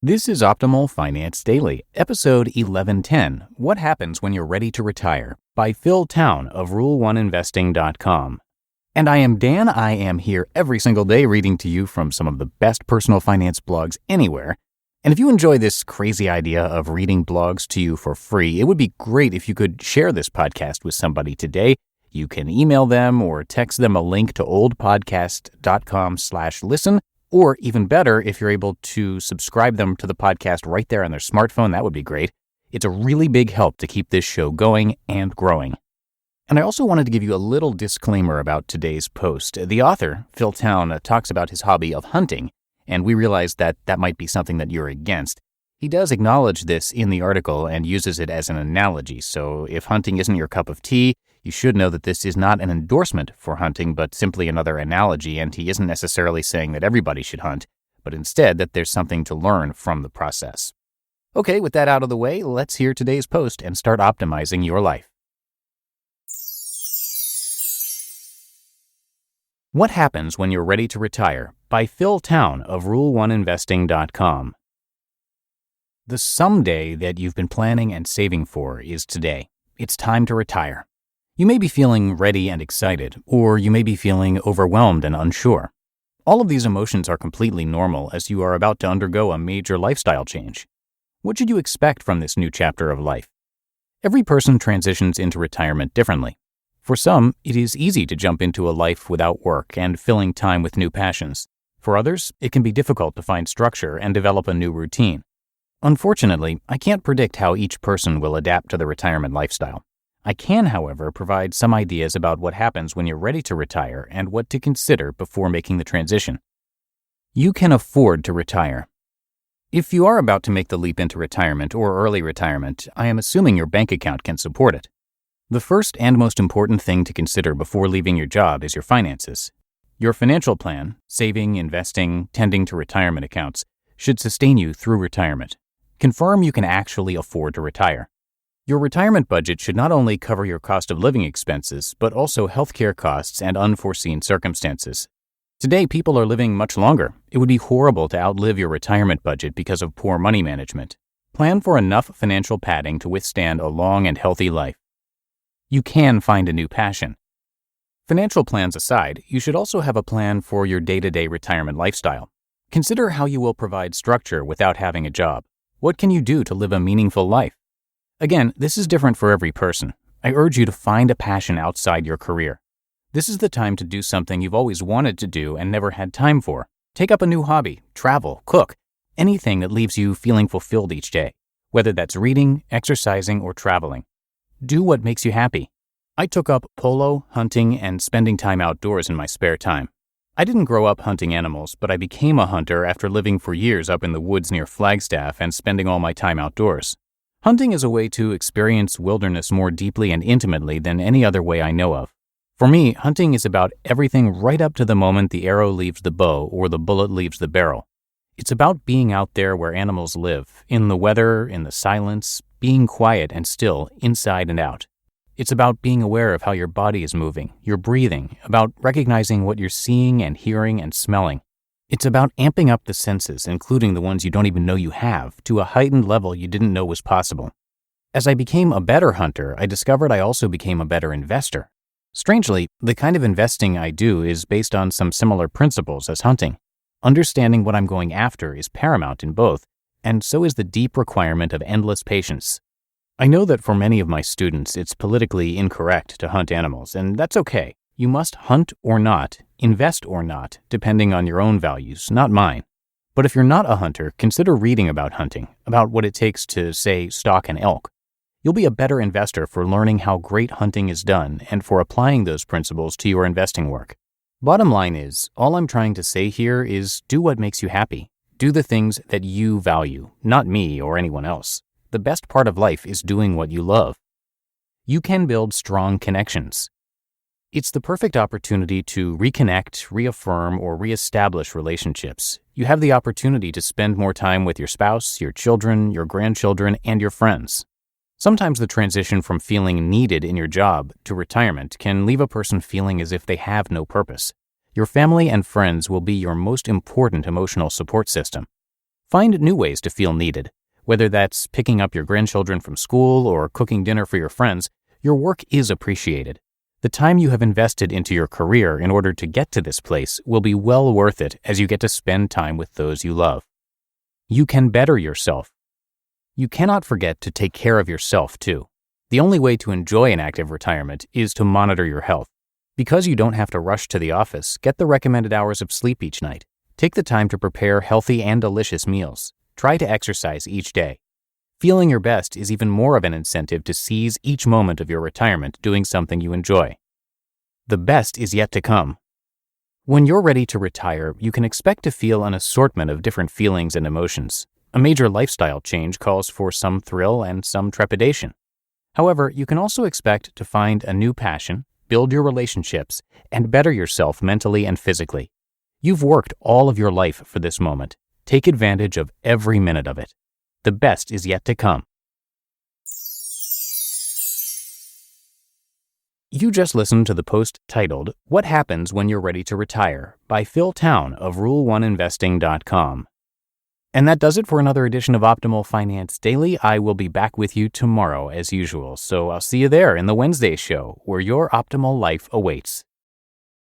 This is Optimal Finance Daily, episode 1110, What Happens When You're Ready to Retire, by Phil Town of Rule1Investing.com. And I am Dan. I am here every single day reading to you from some of the best personal finance blogs anywhere. And if you enjoy this crazy idea of reading blogs to you for free, it would be great if you could share this podcast with somebody today. You can email them or text them a link to oldpodcast.com/listen. Or even better, if you're able to subscribe them to the podcast right there on their smartphone, that would be great. It's a really big help to keep this show going and growing. And I also wanted to give you a little disclaimer about today's post. The author, Phil Town, talks about his hobby of hunting, and we realize that that might be something that you're against. He does acknowledge this in the article and uses it as an analogy, so if hunting isn't your cup of tea, you should know that this is not an endorsement for hunting, but simply another analogy, and he isn't necessarily saying that everybody should hunt, but instead that there's something to learn from the process. Okay, with that out of the way, let's hear today's post and start optimizing your life. What Happens When You're Ready to Retire, by Phil Town of Rule1Investing.com. The someday that you've been planning and saving for is today. It's time to retire. You may be feeling ready and excited, or you may be feeling overwhelmed and unsure. All of these emotions are completely normal as you are about to undergo a major lifestyle change. What should you expect from this new chapter of life? Every person transitions into retirement differently. For some, it is easy to jump into a life without work and filling time with new passions. For others, it can be difficult to find structure and develop a new routine. Unfortunately, I can't predict how each person will adapt to the retirement lifestyle. I can, however, provide some ideas about what happens when you're ready to retire and what to consider before making the transition. You can afford to retire. If you are about to make the leap into retirement or early retirement, I am assuming your bank account can support it. The first and most important thing to consider before leaving your job is your finances. Your financial plan, saving, investing, tending to retirement accounts, should sustain you through retirement. Confirm you can actually afford to retire. Your retirement budget should not only cover your cost of living expenses, but also healthcare costs and unforeseen circumstances. Today, people are living much longer. It would be horrible to outlive your retirement budget because of poor money management. Plan for enough financial padding to withstand a long and healthy life. You can find a new passion. Financial plans aside, you should also have a plan for your day-to-day retirement lifestyle. Consider how you will provide structure without having a job. What can you do to live a meaningful life? Again, this is different for every person. I urge you to find a passion outside your career. This is the time to do something you've always wanted to do and never had time for. Take up a new hobby, travel, cook, anything that leaves you feeling fulfilled each day, whether that's reading, exercising, or traveling. Do what makes you happy. I took up polo, hunting, and spending time outdoors in my spare time. I didn't grow up hunting animals, but I became a hunter after living for years up in the woods near Flagstaff and spending all my time outdoors. Hunting is a way to experience wilderness more deeply and intimately than any other way I know of. For me, hunting is about everything right up to the moment the arrow leaves the bow or the bullet leaves the barrel. It's about being out there where animals live, in the weather, in the silence, being quiet and still, inside and out. It's about being aware of how your body is moving, your breathing, about recognizing what you're seeing and hearing and smelling. It's about amping up the senses, including the ones you don't even know you have, to a heightened level you didn't know was possible. As I became a better hunter, I discovered I also became a better investor. Strangely, the kind of investing I do is based on some similar principles as hunting. Understanding what I'm going after is paramount in both, and so is the deep requirement of endless patience. I know that for many of my students, it's politically incorrect to hunt animals, and that's okay. You must hunt or not, invest or not, depending on your own values, not mine. But if you're not a hunter, consider reading about hunting, about what it takes to, say, stalk an elk. You'll be a better investor for learning how great hunting is done and for applying those principles to your investing work. Bottom line is, all I'm trying to say here is do what makes you happy. Do the things that you value, not me or anyone else. The best part of life is doing what you love. You can build strong connections. It's the perfect opportunity to reconnect, reaffirm, or reestablish relationships. You have the opportunity to spend more time with your spouse, your children, your grandchildren, and your friends. Sometimes the transition from feeling needed in your job to retirement can leave a person feeling as if they have no purpose. Your family and friends will be your most important emotional support system. Find new ways to feel needed. Whether that's picking up your grandchildren from school or cooking dinner for your friends, your work is appreciated. The time you have invested into your career in order to get to this place will be well worth it as you get to spend time with those you love. You can better yourself. You cannot forget to take care of yourself, too. The only way to enjoy an active retirement is to monitor your health. Because you don't have to rush to the office, get the recommended hours of sleep each night. Take the time to prepare healthy and delicious meals. Try to exercise each day. Feeling your best is even more of an incentive to seize each moment of your retirement doing something you enjoy. The best is yet to come. When you're ready to retire, you can expect to feel an assortment of different feelings and emotions. A major lifestyle change calls for some thrill and some trepidation. However, you can also expect to find a new passion, build your relationships, and better yourself mentally and physically. You've worked all of your life for this moment. Take advantage of every minute of it. The best is yet to come. You just listened to the post titled, "What Happens When You're Ready to Retire?" by Phil Town of Rule1Investing.com. And that does it for another edition of Optimal Finance Daily. I will be back with you tomorrow as usual, so I'll see you there in the Wednesday show where your optimal life awaits.